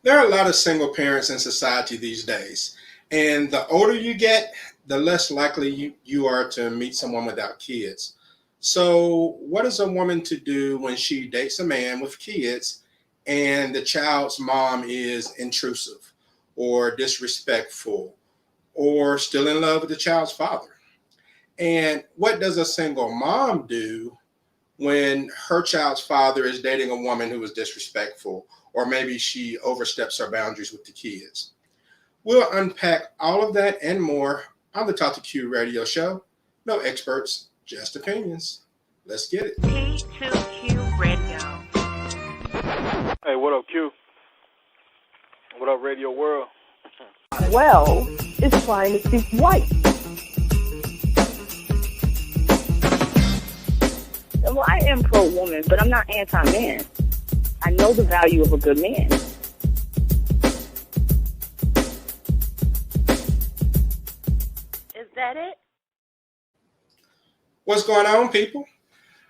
There are a lot of single parents in society these days. And the older you get, the less likely you are to meet someone without kids. So, what is a woman to do when she dates a man with kids and the child's mom is intrusive or disrespectful or still in love with the child's father? And what does a single mom do when her child's father is dating a woman who is disrespectful, or maybe she oversteps her boundaries with the kids? We'll unpack all of that and more on the Talk to Q radio show. No experts, just opinions. Let's get it. T2Q Radio. Hey, what up, Q? What up, Radio World? Well, it's trying to speak white. Well, I am pro-woman, but I'm not anti-man. I know the value of a good man. Is that it? What's going on, people?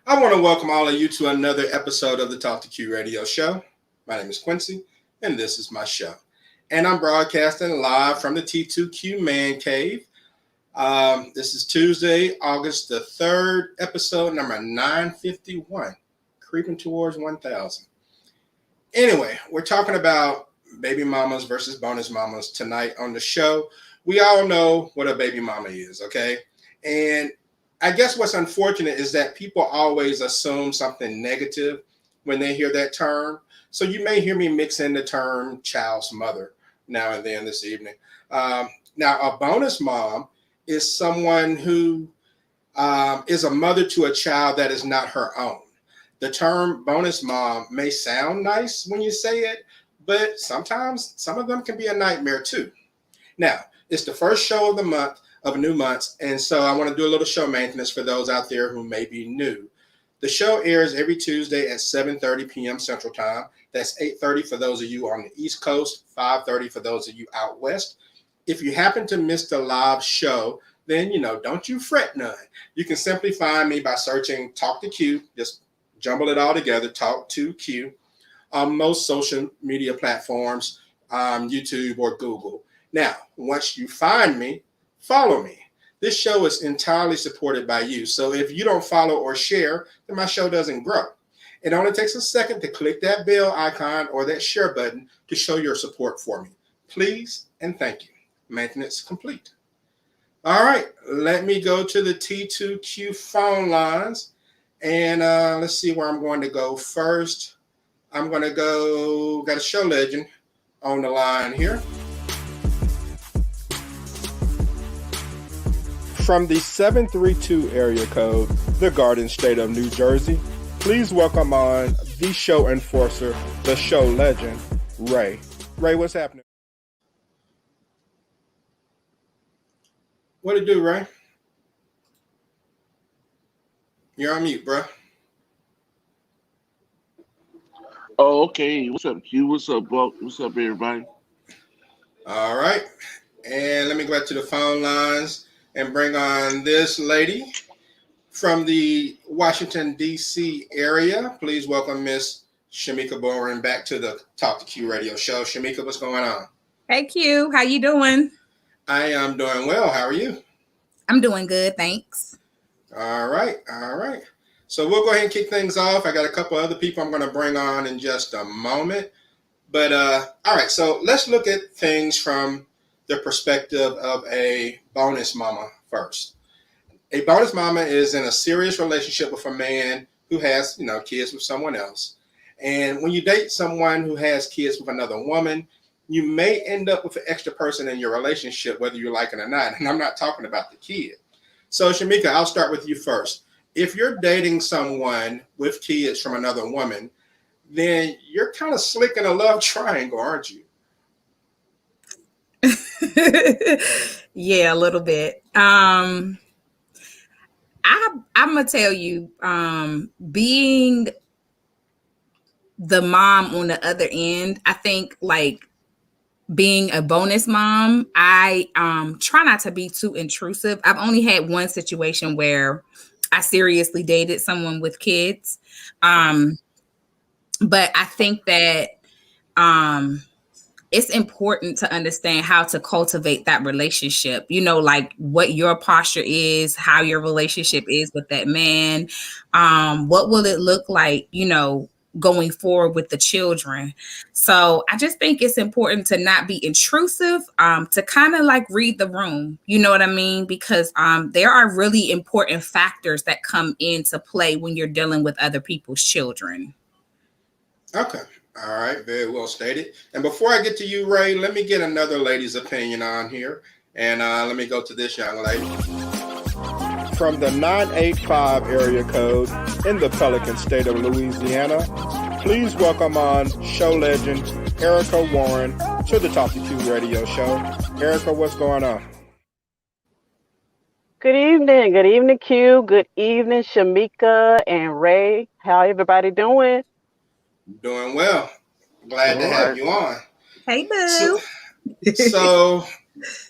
I want to welcome all of you to another episode of the Talk to Q radio show. My name is Quincy, and this is my show. And I'm broadcasting live from the T2Q Man Cave. This is Tuesday, August the 3rd, episode number 951, creeping towards 1,000. Anyway, we're talking about baby mamas versus bonus mamas tonight on the show. We all know what a baby mama is, okay? And I guess what's unfortunate is that people always assume something negative when they hear that term. So you may hear me mix in the term child's mother now and then this evening. Now, a bonus mom is someone who is a mother to a child that is not her own. The term bonus mom may sound nice when you say it, but sometimes some of them can be a nightmare too. Now, it's the first show of the month, of a new month, and so I want to do a little show maintenance for those out there who may be new. The show airs every Tuesday at 7:30 p.m. Central Time. That's 8:30 for those of you on the East Coast, 5:30 for those of you out west. If you happen to miss the live show, then, don't you fret none. You can simply find me by searching Talk to Q, just jumble it all together, Talk to Q, on most social media platforms, YouTube or Google. Now, once you find me, follow me. This show is entirely supported by you. So if you don't follow or share, then my show doesn't grow. It only takes a second to click that bell icon or that share button to show your support for me. Please and thank you. Maintenance complete. All right, let me go to the T2Q phone lines, and let's see where I'm going to go first. I'm going to got a show legend on the line here. From the 732 area code, the Garden State of New Jersey, please welcome on the show enforcer, the show legend, Ray. Ray, what's happening? What it do, Ray? You're on mute, bro. Oh, okay. What's up, Q? What's up, Buck? What's up, everybody? All right. And let me go back to the phone lines and bring on this lady from the Washington, D.C. area. Please welcome Miss Shamika Boren back to the Talk to Q radio show. Shamika, what's going on? Hey, Q. How you doing? I am doing well. How are you? I'm doing good, thanks. All right. So we'll go ahead and kick things off. I got a couple other people I'm going to bring on in just a moment. But all right, so let's look at things from the perspective of a bonus mama first. A bonus mama is in a serious relationship with a man who has, kids with someone else. And when you date someone who has kids with another woman, you may end up with an extra person in your relationship, whether you like it or not. And I'm not talking about the kid. So, Shamika, I'll start with you first. If you're dating someone with kids from another woman, then you're kind of slick in a love triangle, aren't you? Yeah, a little bit. I'm gonna tell you, being the mom on the other end, I think being a bonus mom, I try not to be too intrusive. I've only had one situation where I seriously dated someone with kids. But I think that it's important to understand how to cultivate that relationship, like what your posture is, how your relationship is with that man. What will it look like, going forward with the children. So I just think it's important to not be intrusive, to kind of like read the room, you know what I mean? Because there are really important factors that come into play when you're dealing with other people's children. Okay. All right. Very well stated. And before I get to you, Ray, let me get another lady's opinion on here. And let me go to this young lady. From the 985 area code in the Pelican state of Louisiana, please welcome on show legend Erica Warren to the Talk to Q radio show. Erica, what's going on? Good evening. Good evening, Q. Good evening, Shamika and Ray. How everybody doing? Doing well. Glad to All have right. you on. Hey, So, boo. so,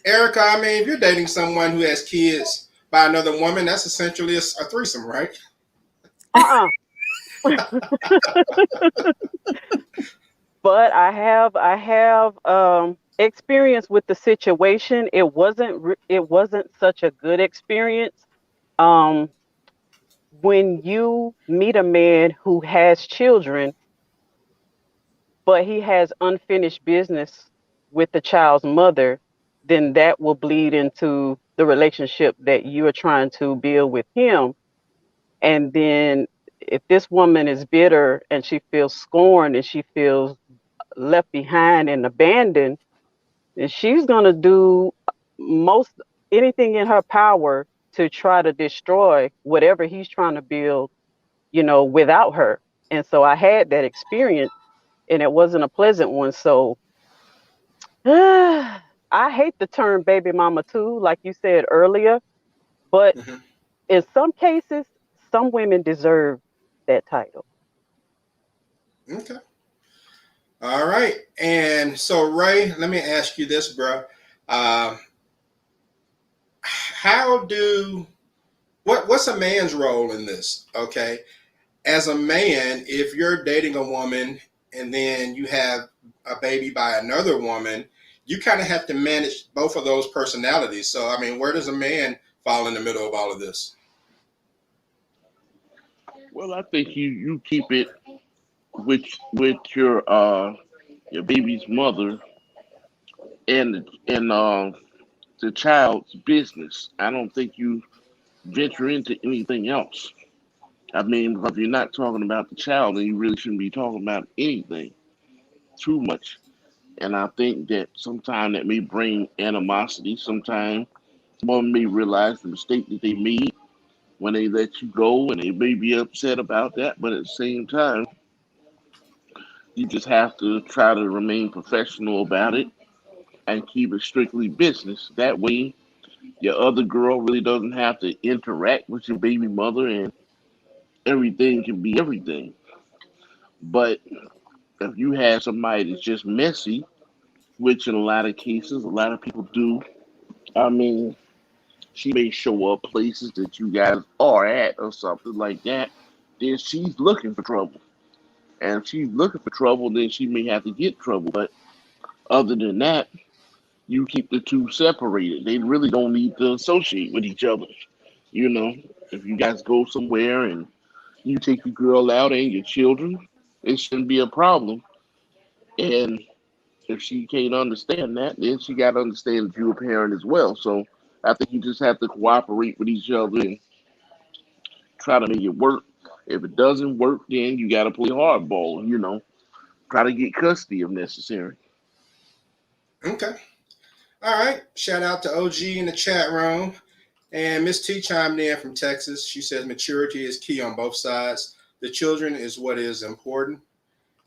Erica, I mean, if you're dating someone who has kids by another woman, that's essentially a threesome, right? Uh-uh. But I have experience with the situation. It wasn't such a good experience. Um, when you meet a man who has children, but he has unfinished business with the child's mother, then that will bleed into the relationship that you are trying to build with him. And then if this woman is bitter and she feels scorned and she feels left behind and abandoned, then she's going to do most anything in her power to try to destroy whatever he's trying to build, without her. And so I had that experience and it wasn't a pleasant one. So I hate the term baby mama too, like you said earlier, but Mm-hmm. in some cases, some women deserve that title. Okay. All right. And so, Ray, let me ask you this, bro. Uh, how do what's a man's role in this? Okay, as a man, if you're dating a woman and then you have a baby by another woman, you kind of have to manage both of those personalities. So, I mean, where does a man fall in the middle of all of this? Well, I think you keep it with your baby's mother and the child's business. I don't think you venture into anything else. I mean, if you're not talking about the child, then you really shouldn't be talking about anything too much. And I think that sometimes that may bring animosity. Sometimes one may realize the mistake that they made when they let you go, and they may be upset about that. But at the same time, you just have to try to remain professional about it and keep it strictly business. That way, your other girl really doesn't have to interact with your baby mother, and everything can be everything. But if you have somebody that's just messy, which in a lot of cases, a lot of people do, I mean, she may show up places that you guys are at or something like that, then she's looking for trouble. And if she's looking for trouble, then she may have to get trouble. But other than that, you keep the two separated. They really don't need to associate with each other. You know, if you guys go somewhere and you take your girl out and your children, it shouldn't be a problem. And if she can't understand that, then she got to understand that you're a parent as well. So I think you just have to cooperate with each other and try to make it work. If it doesn't work, then you got to play hardball. Try to get custody if necessary. Okay. All right. Shout out to OG in the chat room. And Miss T chimed in from Texas. She says maturity is key on both sides. The children is what is important.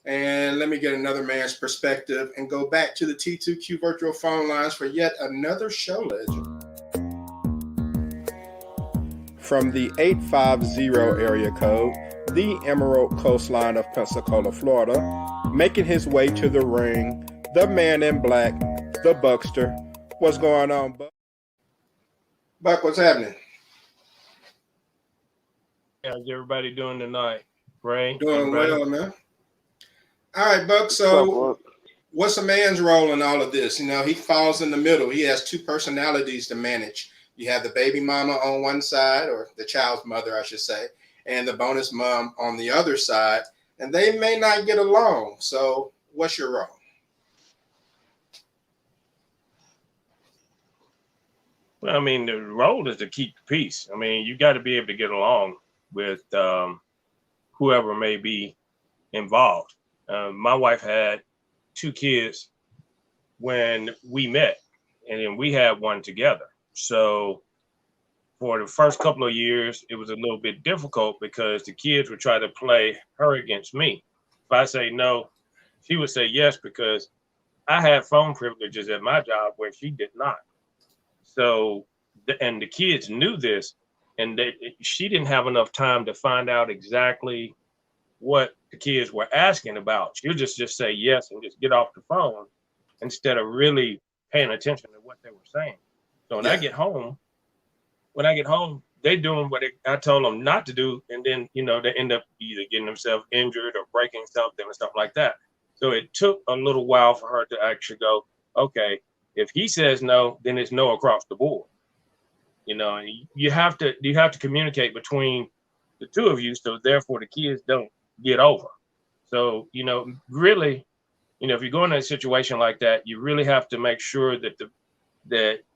And let me get another man's perspective and go back to the T2Q virtual phone lines for yet another show legend. From the 850 area code, the Emerald Coastline of Pensacola, Florida, making his way to the ring, the man in black, the Buckster. What's going on, Buck? Buck, what's happening? How's everybody doing tonight? Ray, Doing everybody? well, man. All right, Buck. What's up, So bud? What's a man's role in all of this? You know, he falls in the middle. He has two personalities to manage. You have the baby mama on one side, or the child's mother, I should say, and the bonus mom on the other side, and they may not get along. So, what's your role? Well, I mean, the role is to keep the peace. I mean, you got to be able to get along with whoever may be involved. My wife had two kids when we met, and then we had one together. So for the first couple of years, it was a little bit difficult because the kids would try to play her against me. If I say no, she would say yes, because I had phone privileges at my job where she did not. So, and the kids knew this, and she didn't have enough time to find out exactly what the kids were asking about. She'll just say yes and just get off the phone instead of really paying attention to what they were saying. So when I get home, they doing what I told them not to do, and then they end up either getting themselves injured or breaking something and stuff like that. So it took a little while for her to actually go, okay, if he says no, then it's no across the board. You have to communicate between the two of you, so therefore the kids don't get over. So really, if you go in a situation like that, you really have to make sure that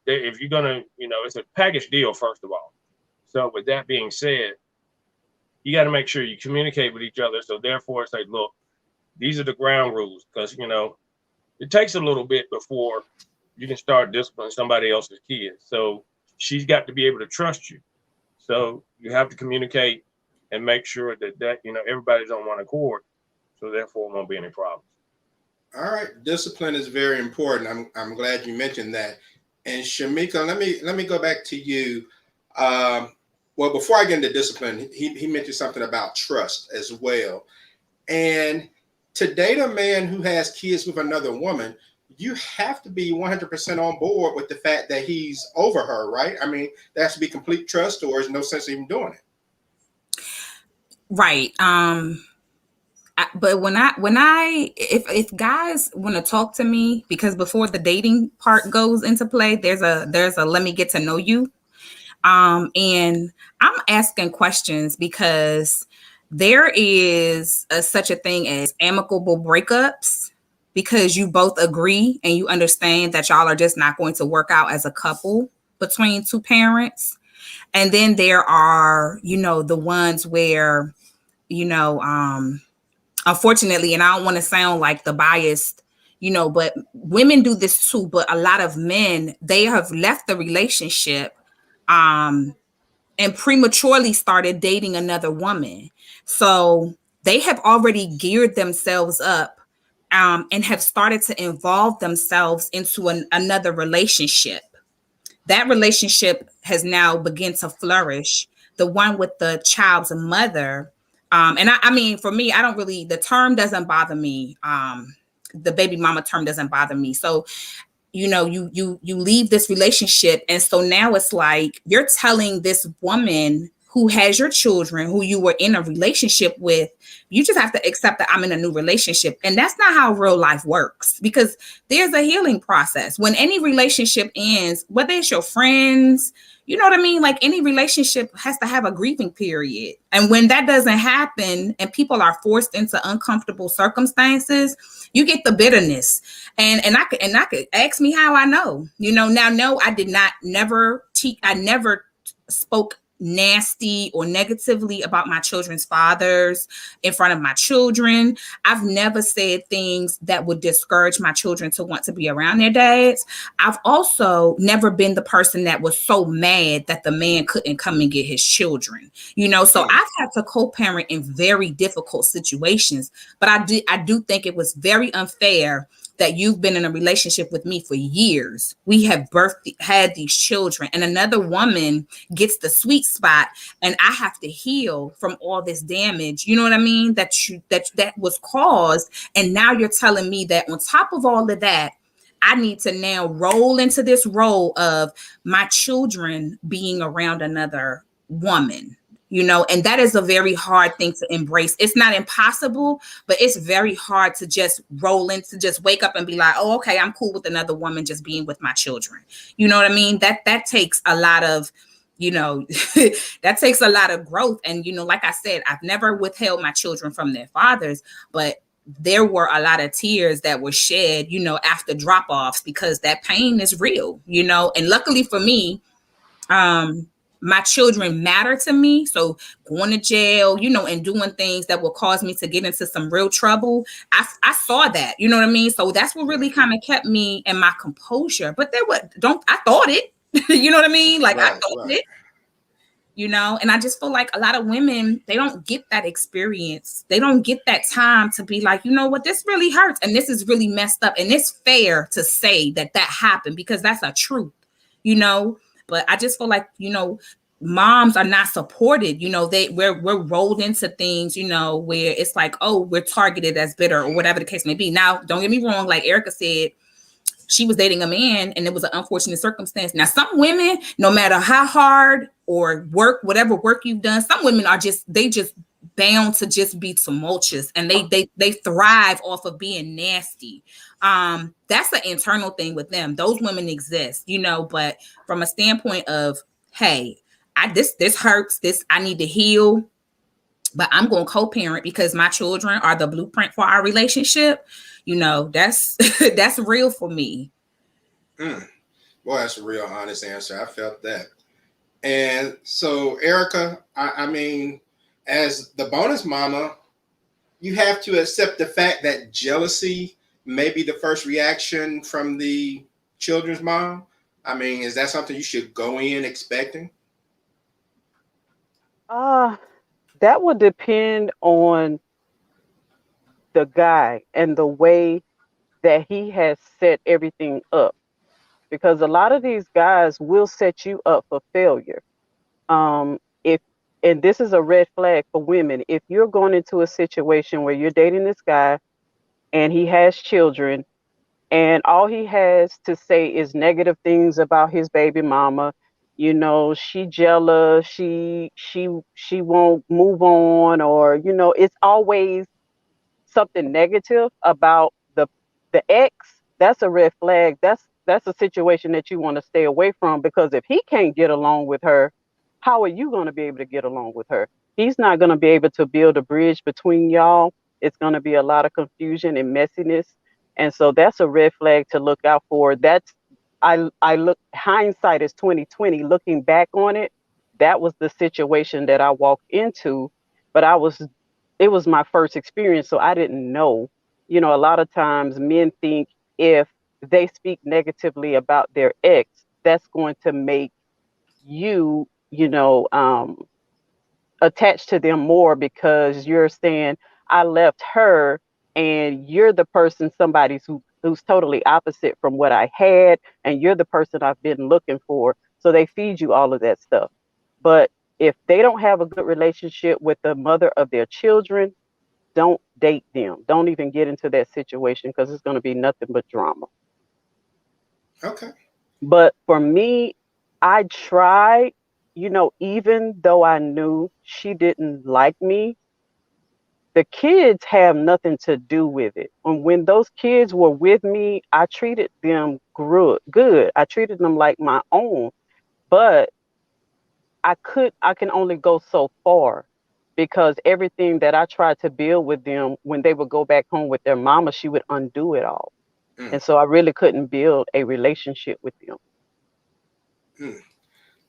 if you're gonna, it's a package deal, first of all. So with that being said, you got to make sure you communicate with each other. So therefore, say, look, these are the ground rules, because it takes a little bit before you can start disciplining somebody else's kids. So she's got to be able to trust you. So you have to communicate and make sure that everybody's on one accord. So therefore, it won't be any problems. All right, discipline is very important. I'm glad you mentioned that. And Shamika, let me go back to you. Well, before I get into discipline, he mentioned something about trust as well. And to date a man who has kids with another woman, you have to be 100% on board with the fact that he's over her, right? I mean, there has to be complete trust, or there's no sense even doing it. Right. But if guys want to talk to me, because before the dating part goes into play, there's a let me get to know you. And I'm asking questions because there is such a thing as amicable breakups, because you both agree and you understand that y'all are just not going to work out as a couple between two parents. And then there are, the ones where, unfortunately, and I don't want to sound like the biased, but women do this too. But a lot of men, they have left the relationship and prematurely started dating another woman. So they have already geared themselves up and have started to involve themselves into another relationship. That relationship has now begun to flourish. The one with the child's mother. And I mean, for me, I don't really, the term doesn't bother me. The baby mama term doesn't bother me. So, you leave this relationship. And so now it's like you're telling this woman who has your children, who you were in a relationship with, you just have to accept that I'm in a new relationship. And that's not how real life works, because there's a healing process. When any relationship ends, whether it's your friends, you know what I mean? Like, any relationship has to have a grieving period. And when that doesn't happen and people are forced into uncomfortable circumstances, you get the bitterness. And I could ask me how I know. Now, no, I did not I never spoke nasty or negatively about my children's fathers in front of my children. I've never said things that would discourage my children to want to be around their dads. I've also never been the person that was so mad that the man couldn't come and get his children. So I've had to co-parent in very difficult situations, but I do think it was very unfair that you've been in a relationship with me for years. We have had these children, and another woman gets the sweet spot, and I have to heal from all this damage. You know what I mean? That was caused. And now you're telling me that on top of all of that, I need to now roll into this role of my children being around another woman. And that is a very hard thing to embrace. It's not impossible, but it's very hard to just just wake up and be like, oh, okay, I'm cool with another woman just being with my children. You know what I mean? That takes a lot of, that takes a lot of growth. And, like I said, I've never withheld my children from their fathers, but there were a lot of tears that were shed, after drop-offs, because that pain is real, and luckily for me, my children matter to me. So going to jail, and doing things that will cause me to get into some real trouble, I saw that, you know what I mean? So that's what really kind of kept me in my composure. But I thought it, you know what I mean? Like, I thought it. And I just feel like a lot of women, they don't get that experience. They don't get that time to be like, you know what, this really hurts. And this is really messed up. And it's fair to say that happened, because that's a truth, But I just feel like, moms are not supported. We're rolled into things, where it's like, oh, we're targeted as bitter or whatever the case may be. Now, don't get me wrong. Like Erica said, she was dating a man and it was an unfortunate circumstance. Now, some women, no matter how hard or whatever work you've done, some women are just bound to just be tumultuous, and they thrive off of being nasty. That's an internal thing with them. Those women exist, but from a standpoint of, hey, this hurts, I need to heal, but I'm going to co-parent because my children are the blueprint for our relationship. That's that's real for me. Boy, that's a real honest answer. I felt that. And so, Erica, I mean, as the bonus mama, you have to accept the fact that jealousy may be the first reaction from the children's mom. I mean, is that something you should go in expecting? That would depend on the guy and the way that he has set everything up, because a lot of these guys will set you up for failure. If And this is a red flag for women. If you're going into a situation where you're dating this guy and he has children, and all he has to say is negative things about his baby mama, she jealous, she won't move on, or it's always something negative about the ex. That's a red flag. That's a situation that you want to stay away from, because if he can't get along with her, how are you going to be able to get along with her? He's not going to be able to build a bridge between y'all. It's going to be a lot of confusion and messiness. And so that's a red flag to look out for. I look, hindsight is 2020. Looking back on it, that was the situation that I walked into, but it was my first experience, so I didn't know. A lot of times men think if they speak negatively about their ex, that's going to make you, attached to them more, because you're saying, I left her, and you're the person, who's totally opposite from what I had, and you're the person I've been looking for. So they feed you all of that stuff. But if they don't have a good relationship with the mother of their children, don't date them. Don't even get into that situation, because it's going to be nothing but drama. Okay. But for me, I tried, even though I knew she didn't like me, the kids have nothing to do with it. And when those kids were with me, I treated them good. I treated them like my own. But I can only go so far, because everything that I tried to build with them, when they would go back home with their mama, she would undo it all. And so I really couldn't build a relationship with them.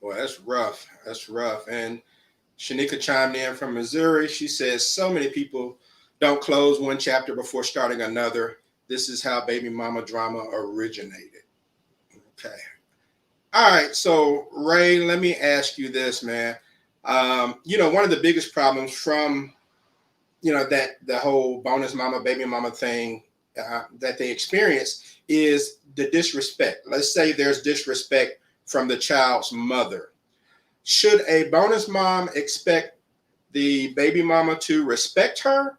Well, that's rough. That's rough. And Shanika chimed in from Missouri. She says, so many people don't close one chapter before starting another. This is how baby mama drama originated. Okay. All right. So, Ray, let me ask you this, man. One of the biggest problems from, that the whole bonus mama, baby mama thing that they experience is the disrespect. Let's say there's disrespect from the child's mother. Should a bonus mom expect the baby mama to respect her,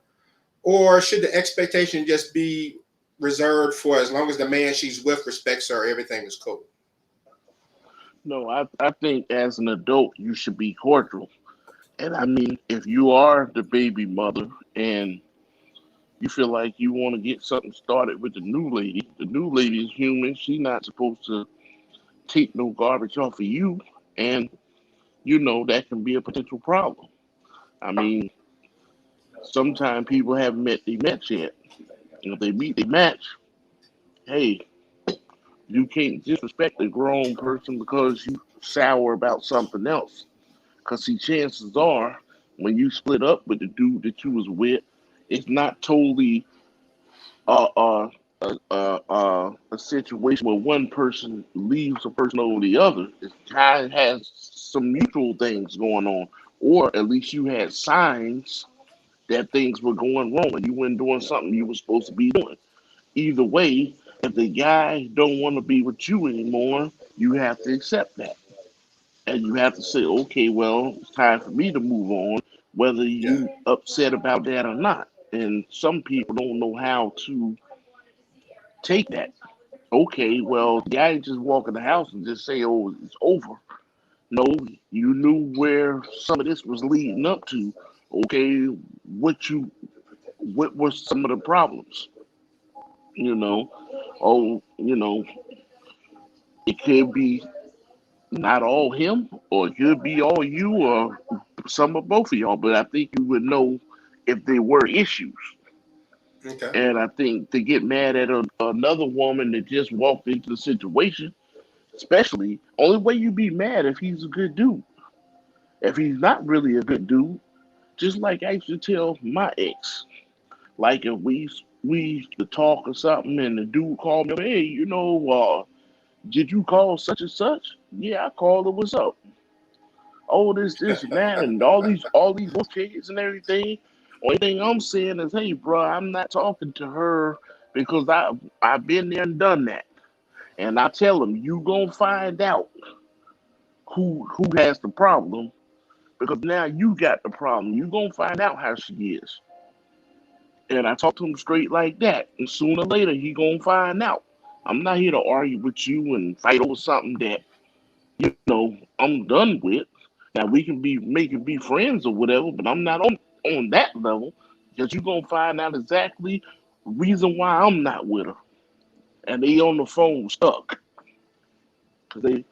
or should the expectation just be reserved for as long as the man she's with respects her, everything is cool? No, I think as an adult you should be cordial. And I mean, if you are the baby mother and you feel like you want to get something started with the new lady is human. She's not supposed to take no garbage off of you. And, that can be a potential problem. I mean, sometimes people haven't met their match yet. And if they meet their match, hey, you can't disrespect a grown person because you sour about something else. Because, see, chances are, when you split up with the dude that you was with, it's not totally uh, uh, a situation where one person leaves a person over the other. It kind of has some mutual things going on, or at least you had signs that things were going wrong and you weren't doing something you were supposed to be doing. Either way, if the guy don't want to be with you anymore, you have to accept that. And you have to say, okay, well, it's time for me to move on, whether Yeah. you upset about that or not. And some people don't know how to take that. Okay, well, the guy ain't just walk in the house and just say, oh, it's over. No, you knew where some of this was leading up to. Okay, what were some of the problems? You know, oh, it could be not all him, or it could be all you, or some of both of y'all. But I think you would know if there were issues. Okay. And I think to get mad at another woman that just walked into the situation, especially, only way you be mad if he's a good dude. If he's not really a good dude, just like I used to tell my ex, like if we used to talk or something, and the dude called me, hey, did you call such and such? Yeah, I called her. What's up? Oh, this and that, and all these kids and everything. Only thing I'm saying is, hey, bro, I'm not talking to her because I've been there and done that. And I tell him, you gonna find out who has the problem because now you got the problem. You gonna find out how she is. And I talk to him straight like that. And sooner or later he gonna find out. I'm not here to argue with you and fight over something that, I'm done with. Now we can be making be friends or whatever, but I'm not on that level because you gonna find out exactly the reason why I'm not with her. And they on the phone stuck. Cause they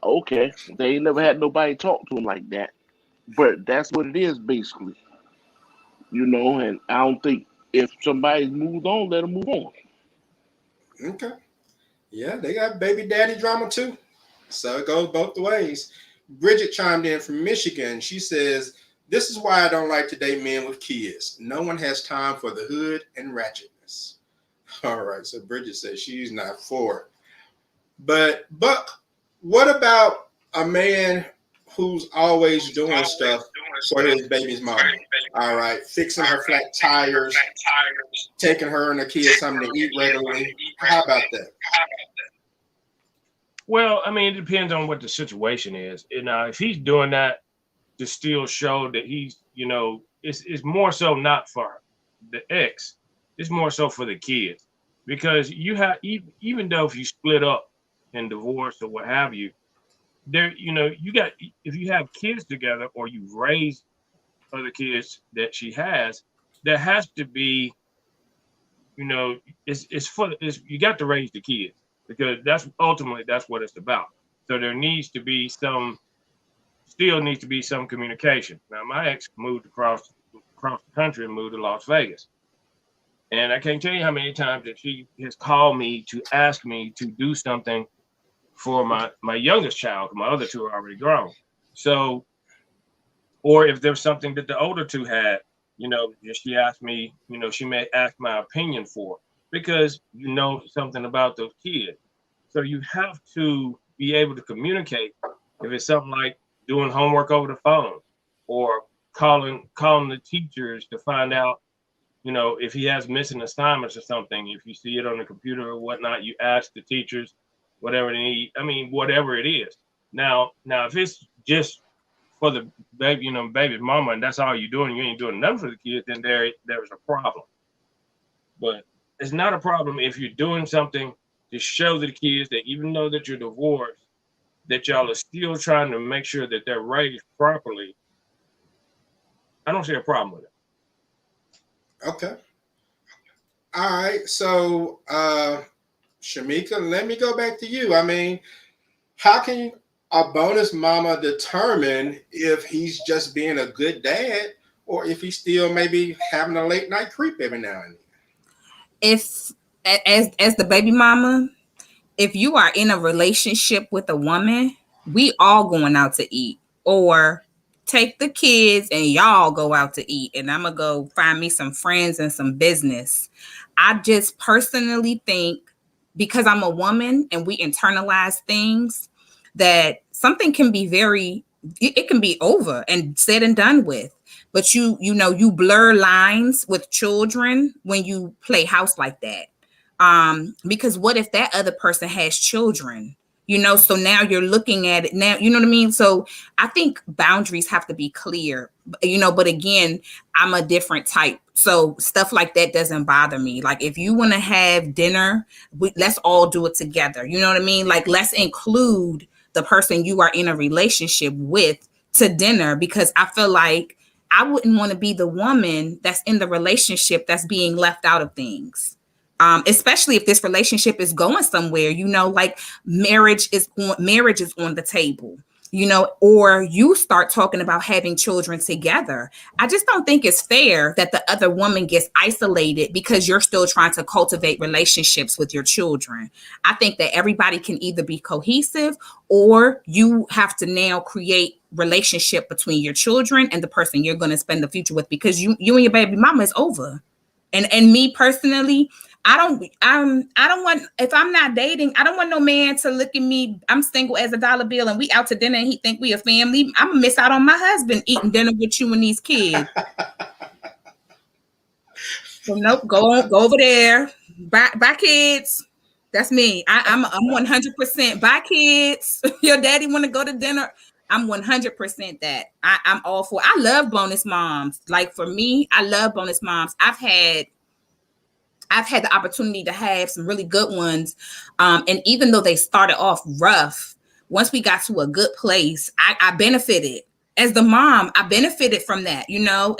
ain't never had nobody talk to them like that. But that's what it is basically, and I don't think if somebody's moved on, let them move on. Okay. Yeah, they got baby daddy drama too. So it goes both ways. Bridget chimed in from Michigan. She says, this is why I don't like to date men with kids. No one has time for the hood and ratchetness. All right. So Bridget says she's not for it. But Buck, what about a man who's always doing stuff for his baby's mama? All right, fixing her flat tires, taking her and the kids something to eat regularly. How about that? Well, I mean, it depends on what the situation is. If he's doing that to still show that it's more so not for the ex, it's more so for the kids, because you have even though if you split up and divorced or what have you, there you got if you have kids together or you've raised other kids that she has, there has to be it's you got to raise the kids because that's what it's about. So there needs to be still needs to be some communication. Now my ex moved across the country and moved to Las Vegas. And I can't tell you how many times that she has called me to ask me to do something for my youngest child. My other two are already grown. So, or if there's something that the older two had, she asked me, she may ask my opinion for because something about those kids. So you have to be able to communicate. If it's something like doing homework over the phone or calling the teachers to find out, if he has missing assignments or something, if you see it on the computer or whatnot, you ask the teachers whatever they need. I mean, whatever it is. Now, if it's just for the baby, baby mama, and that's all you're doing, you ain't doing nothing for the kids, then there's a problem. But it's not a problem if you're doing something to show the kids that even though that you're divorced, that y'all are still trying to make sure that they're raised properly I don't see a problem with it. Okay. All right. So, Shamika, let me go back to you. I mean, how can a bonus mama determine if he's just being a good dad or if he's still maybe having a late night creep every now and then? If as the baby mama, if you are in a relationship with a woman, we all going out to eat, or take the kids and y'all go out to eat, and I'm gonna go find me some friends and some business. I just personally think, because I'm a woman and we internalize things, that something can be it can be over and said and done with. But you blur lines with children when you play house like that. Because what if that other person has children? So now you're looking at it now, you know what I mean? So I think boundaries have to be clear, but again, I'm a different type. So stuff like that doesn't bother me. Like, if you want to have dinner, let's all do it together. You know what I mean? Like, let's include the person you are in a relationship with to dinner, because I feel like I wouldn't want to be the woman that's in the relationship that's being left out of things. Especially if this relationship is going somewhere, like marriage is on the table, or you start talking about having children together. I just don't think it's fair that the other woman gets isolated because you're still trying to cultivate relationships with your children. I think that everybody can either be cohesive, or you have to now create relationship between your children and the person you're going to spend the future with, because you and your baby mama is over. And me personally, I don't want, if I'm not dating, I don't want no man to look at me. I'm single as a dollar bill and we out to dinner and he think we a family. I'm gonna miss out on my husband eating dinner with you and these kids. So nope, go over there. Bye kids. That's me. I'm 100% bye kids. Your daddy want to go to dinner. I'm 100% that. I'm all for. I love bonus moms. Like, for me, I love bonus moms. I've had the opportunity to have some really good ones. And even though they started off rough, once we got to a good place, I benefited. As the mom, I benefited from that,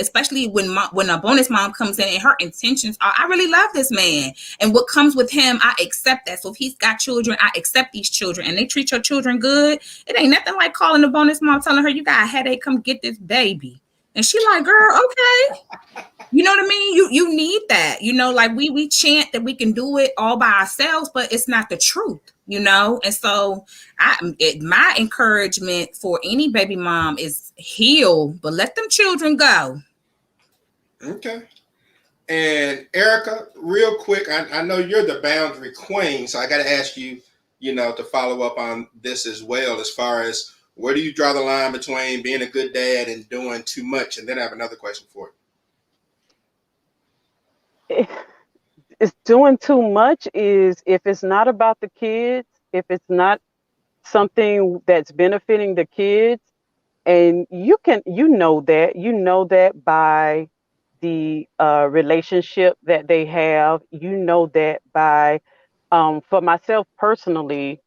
especially when a bonus mom comes in and her intentions are, I really love this man. And what comes with him, I accept that. So if he's got children, I accept these children, and they treat your children good. It ain't nothing like calling the bonus mom, telling her, you got a headache, come get this baby. And she like, girl, okay. You know what I mean? You need that, like we chant that we can do it all by ourselves, but it's not the truth, And so my encouragement for any baby mom is heal, but let them children go. Okay. And Erica, real quick, I know you're the boundary queen, so I got to ask you, to follow up on this as well, as far as where do you draw the line between being a good dad and doing too much? And then I have another question for you. It's doing too much is if it's not about the kids, if it's not something that's benefiting the kids, and you know that by the relationship that they have, that by for myself personally,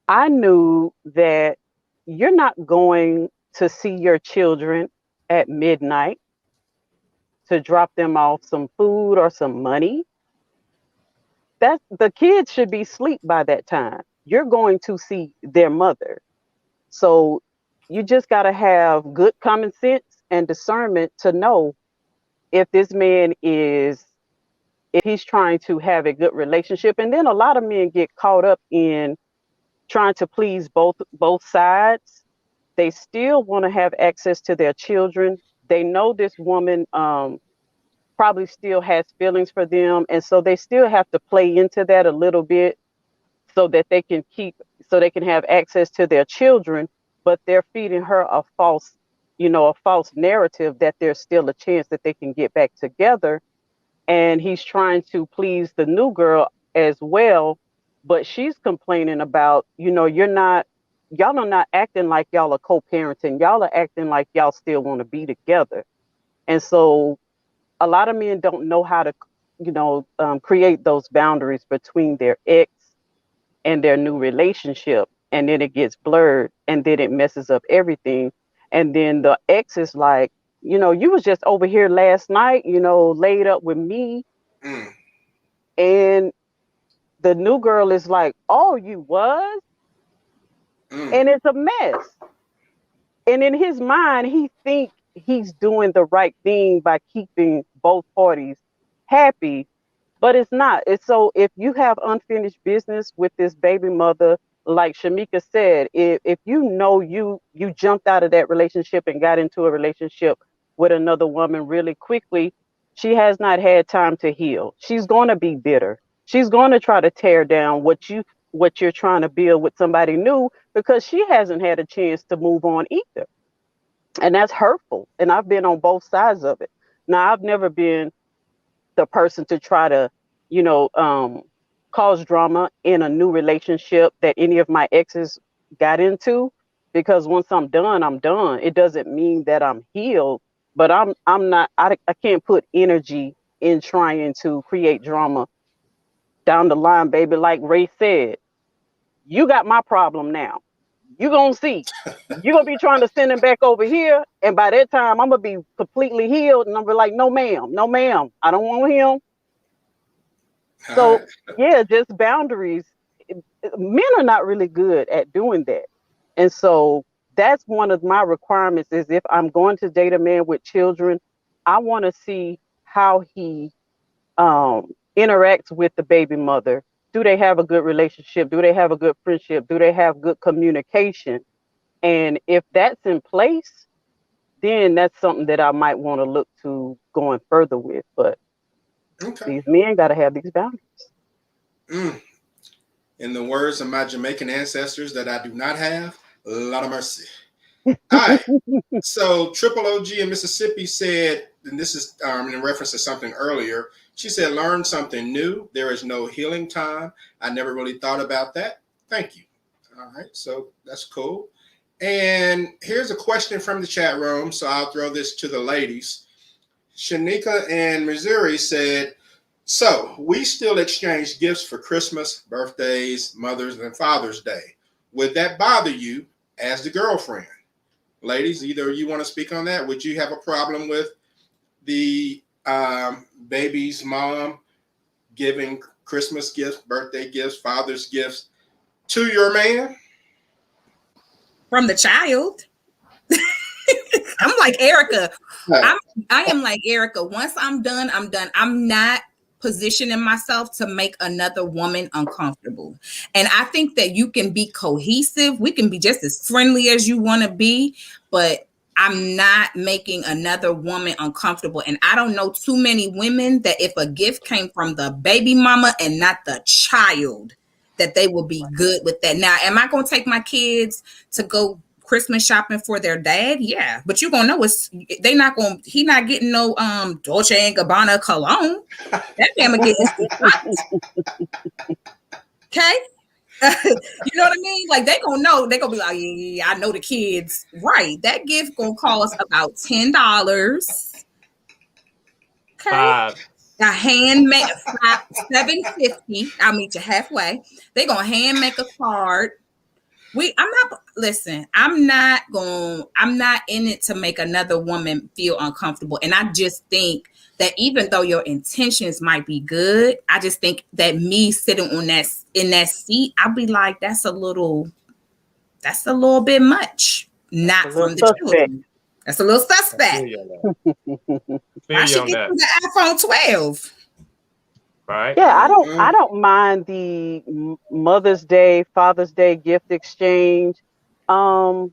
I knew that you're not going to see your children at midnight to drop them off some food or some money. That the kids should be asleep by that time. You're going to see their mother. So you just got to have good common sense and discernment to know if this man is, if he's trying to have a good relationship. And then a lot of men get caught up in trying to please both sides. They still want to have access to their children. They know this woman probably still has feelings for them, and so they still have to play into that a little bit so that they can have access to their children, but they're feeding her a false narrative that there's still a chance that they can get back together. And he's trying to please the new girl as well, but she's complaining about, y'all are not acting like y'all are co-parenting. Y'all are acting like y'all still want to be together. And so a lot of men don't know how to, create those boundaries between their ex and their new relationship. And then it gets blurred and then it messes up everything. And then the ex is like, you was just over here last night, laid up with me. Mm, And the new girl is like, oh, you was? mm. And it's a mess. And in his mind, he think he's doing the right thing by keeping both parties happy, but it's not. It's so if you have unfinished business with this baby mother, like Shamika said, if you jumped out of that relationship and got into a relationship with another woman really quickly, she has not had time to heal. She's going to be bitter. She's going to try to tear down what you're trying to build with somebody new because she hasn't had a chance to move on either. And that's hurtful. And I've been on both sides of it. Now, I've never been the person to try to, you know, um, cause drama in a new relationship that any of my exes got into. Because once I'm done, I'm done. It doesn't mean that I'm healed, but I'm not. I can't put energy in trying to create drama down the line, baby. Like Ray said, you got my problem now. You gonna see. You gonna be trying to send him back over here, and by that time, I'm gonna be completely healed, and I'm gonna be like, no, ma'am, no, ma'am, I don't want him. All So right. yeah, just boundaries. Men are not really good at doing that, and so that's one of my requirements. Is if I'm going to date a man with children, I want to see how he interacts with the baby mother. Do they have a good relationship? Do they have a good friendship? Do they have good communication? And if that's in place, then that's something that I might want to look to going further with. But Okay. these men got to have these boundaries. Mm. In the words of my Jamaican ancestors that I do not have, a lot of mercy. All right. So Triple OG in Mississippi said, and this is in reference to something earlier. She said, "Learn something new. There is no healing time. I never really thought about that. Thank you." All right. So that's cool. And here's a question from the chat room. So I'll throw this to the ladies. Shanika in Missouri said, "So we still exchange gifts for Christmas, birthdays, Mother's, and Father's Day. Would that bother you as the girlfriend?" Ladies, either you want to speak on that? Would you have a problem with the baby's mom giving Christmas gifts, birthday gifts, Father's gifts to your man? From the child. I'm like Erica. I am like Erica. Once I'm done, I'm done. I'm not positioning myself to make another woman uncomfortable. And I think that you can be cohesive. We can be just as friendly as you want to be, but I'm not making another woman uncomfortable. And I don't know too many women that if a gift came from the baby mama and not the child, that they will be good with that. Now, am I going to take my kids to go Christmas shopping for their dad? Yeah, but you're gonna know he not getting no Dolce and Gabbana cologne. That damn getting some okay. You know what I mean? Like they gonna know, they gonna be like, yeah, I know the kids. Right. That gift gonna cost about $10. Okay. Five. A handmade $7.50. I'll meet you halfway. They gonna hand make a card. I'm not in it to make another woman feel uncomfortable. And I just think that even though your intentions might be good, I just think that me sitting in that seat, I'll be like, that's a little bit much. Not from the Suspect. children. That's a little I suspect. feel you on that. I Feel you should on get that. you the iPhone 12. Right? Yeah, I don't mind the Mother's Day, Father's Day gift exchange. Um,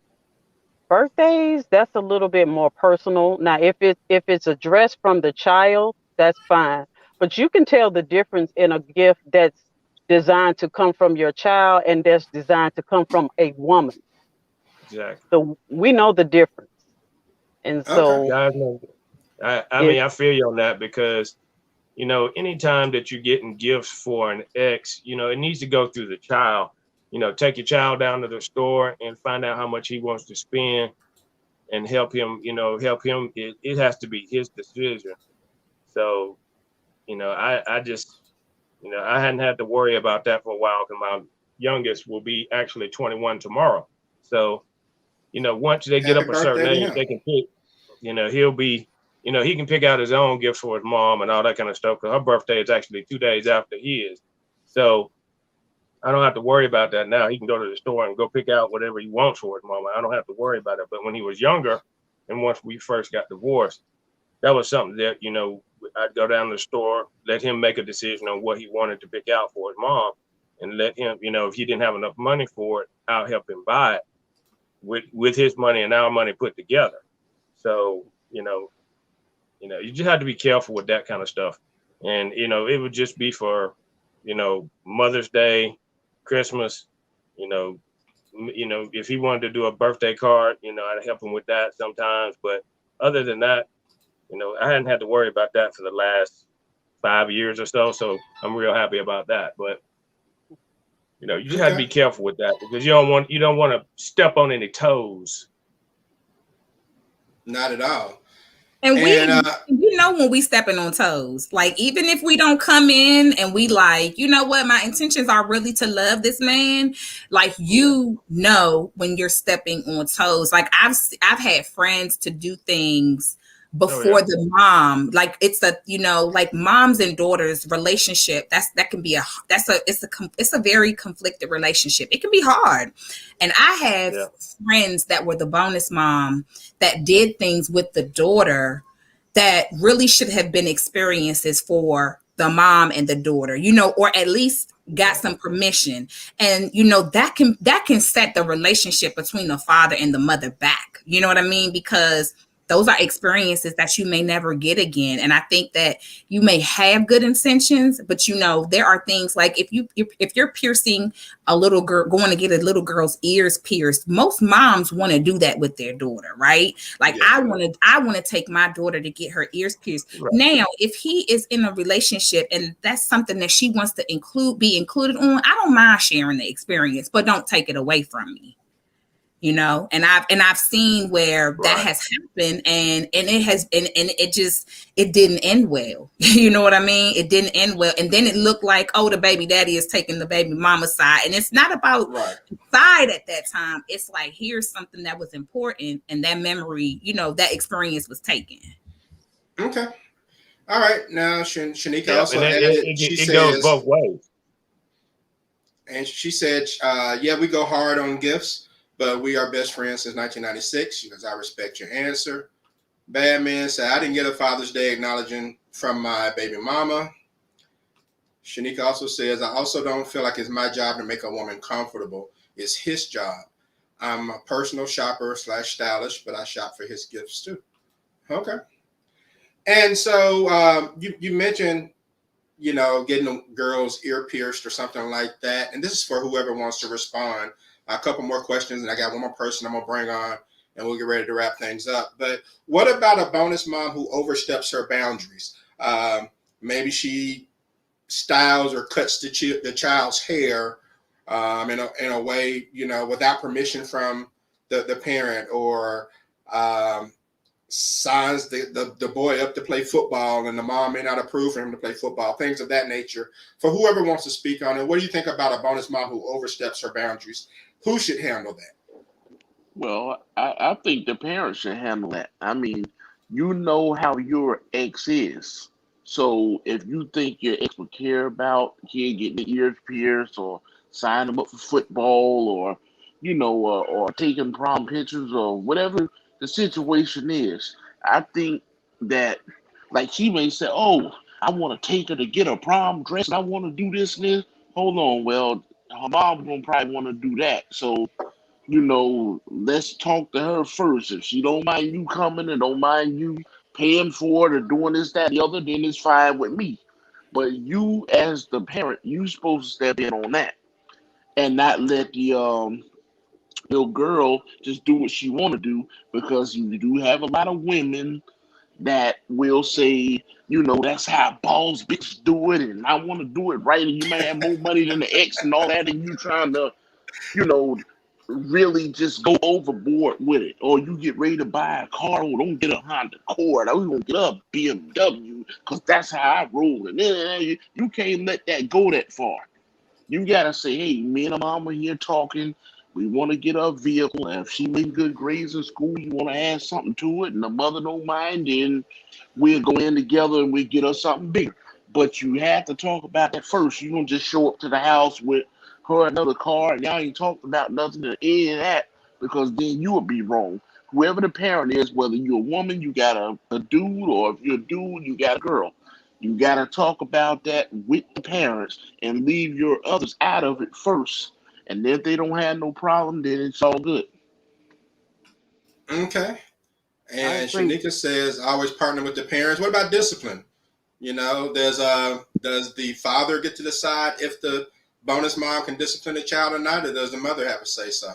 Birthdays, that's a little bit more personal. Now, if it's a dress from the child, that's fine. But you can tell the difference in a gift that's designed to come from your child and that's designed to come from a woman. Exactly. So we know the difference. And Okay. so Guys know. I if mean, I feel you on that because, anytime that you're getting gifts for an ex, it needs to go through the child. Take your child down to the store and find out how much he wants to spend and help him, it has to be his decision. So, I just, I hadn't had to worry about that for a while because my youngest will be actually 21 tomorrow. So, once they get Happy up a certain birthday to age, him. they can pick. he'll be, he can pick out his own gift for his mom and all that kind of stuff. Because her birthday is actually 2 days after his, so I don't have to worry about that now. He can go to the store and go pick out whatever he wants for his mama. I don't have to worry about it. But when he was younger, and once we first got divorced, that was something that, I'd go down to the store, let him make a decision on what he wanted to pick out for his mom, and let him, if he didn't have enough money for it, I'll help him buy it with his money and our money put together. So, you just have to be careful with that kind of stuff. And, it would just be for, Mother's Day, Christmas, if he wanted to do a birthday card, I'd help him with that sometimes. But other than that, I hadn't had to worry about that for the last 5 years or so. So I'm real happy about that. But you just have to be careful with that, because you don't want to step on any toes. Not at all. And when we stepping on toes, like, even if we don't come in and we like, what, my intentions are really to love this man, like, when you're stepping on toes. Like, I've had friends to do things before the mom, like, it's like moms and daughters relationship. It's a very conflicted relationship. It can be hard. And I have friends that were the bonus mom that did things with the daughter that really should have been experiences for the mom and the daughter, or at least got some permission. And, that can set the relationship between the father and the mother back. You know what I mean? Because those are experiences that you may never get again. And I think that you may have good intentions, but there are things like, if you're piercing a little girl, going to get a little girl's ears pierced, most moms want to do that with their daughter, right? Like, I want to take my daughter to get her ears pierced. Right. Now, if he is in a relationship and that's something that she wants to be included on, I don't mind sharing the experience, but don't take it away from me. And I've seen where that has happened, and it didn't end well. You know what I mean? It didn't end well. And then it looked like, oh, the baby daddy is taking the baby mama's side. And it's not about the side at that time. It's like, here's something that was important, and that memory, that experience was taken. Okay. All right. Now, Shanika also added, it goes both ways. And she said, we go hard on gifts, but we are best friends since 1996. She goes, I respect your answer. Bad Man said, I didn't get a Father's Day acknowledging from my baby mama. Shanika also says, I also don't feel like it's my job to make a woman comfortable. It's his job. I'm a personal shopper / stylist, but I shop for his gifts too. Okay. And so you mentioned, getting a girl's ear pierced or something like that. And this is for whoever wants to respond. A couple more questions, and I got one more person I'm going to bring on, and we'll get ready to wrap things up. But what about a bonus mom who oversteps her boundaries? Maybe she styles or cuts the child's hair in a way, without permission from the parent, or signs the boy up to play football, and the mom may not approve for him to play football, things of that nature. For whoever wants to speak on it, what do you think about a bonus mom who oversteps her boundaries? Who should handle that? Well, I think the parents should handle that. I mean, you know how your ex is. So if you think your ex would care about the kid getting the ears pierced, or sign them up for football, or, or taking prom pictures, or whatever the situation is, I think that, like, she may say, oh, I want to take her to get a prom dress, and I want to do this and this. Hold on. Well, her mom gonna probably want to do that. So, let's talk to her first. If she don't mind you coming and don't mind you paying for it or doing this, that, the other, then it's fine with me. But you, as the parent, you supposed to step in on that and not let the little girl just do what she want to do, because you do have a lot of women that will say, that's how boss bitch do it, and I want to do it right, and you may have more money than the ex and all that, and you trying to, really just go overboard with it. Or you get ready to buy a car, or don't get a Honda Accord, or we gonna get a BMW, because that's how I roll. And then you can't let that go that far. You gotta say, hey, me and mama here talking, We want to get her a vehicle. And if she made good grades in school, you want to add something to it, and the mother don't mind, then we'll go in together and we get her something bigger. But you have to talk about that first. You don't just show up to the house with her another car and y'all ain't talked about nothing to any of that, because then you will be wrong. Whoever the parent is, whether you're a woman, you got a dude, or if you're a dude, you got a girl. You got to talk about that with the parents and leave your others out of it first. And if they don't have no problem, then it's all good. Okay. I And agree. Shanika says, always partner with the parents. What about discipline? You know, does the father get to decide if the bonus mom can discipline the child or not, or does the mother have to say so?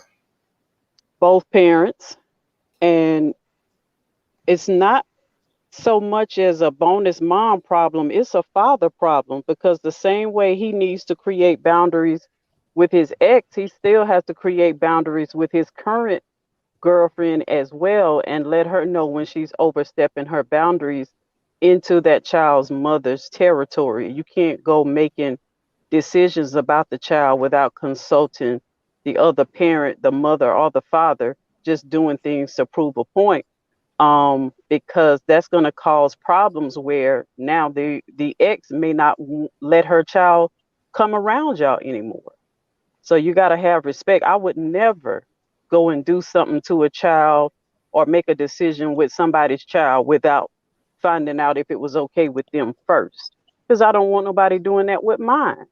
Both parents, and it's not so much as a bonus mom problem, it's a father problem, because the same way he needs to create boundaries with his ex, he still has to create boundaries with his current girlfriend as well, and let her know when she's overstepping her boundaries into that child's mother's territory. You can't go making decisions about the child without consulting the other parent, the mother or the father, just doing things to prove a point. Because that's going to cause problems where now the ex may not let her child come around y'all anymore. So you got to have respect. I would never go and do something to a child or make a decision with somebody's child without finding out if it was okay with them first, because I don't want nobody doing that with mine.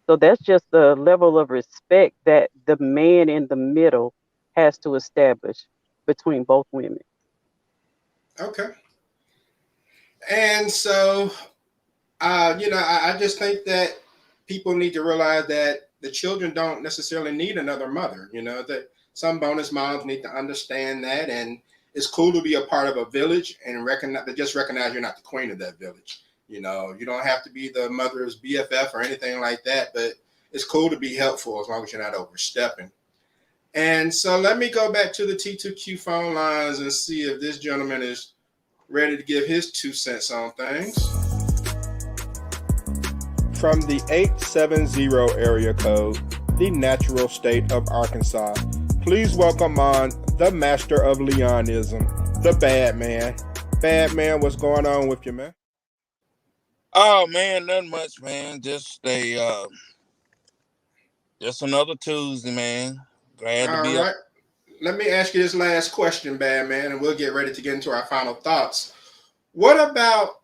So that's just the level of respect that the man in the middle has to establish between both women. Okay. And so, I just think that people need to realize that the children don't necessarily need another mother. You know, that some bonus moms need to understand that, and it's cool to be a part of a village and recognize you're not the queen of that village. You know, you don't have to be the mother's BFF or anything like that, but it's cool to be helpful as long as you're not overstepping. And so let me go back to the T2Q phone lines and see if this gentleman is ready to give his 2 cents on things. From the 870 area code, the natural state of Arkansas, please welcome on the master of Leonism, the bad man. Bad man, what's going on with you, man? Oh man, nothing much, man. Just another Tuesday, man. Glad to All be up. right. Let me ask you this last question, bad man, and we'll get ready to get into our final thoughts. What about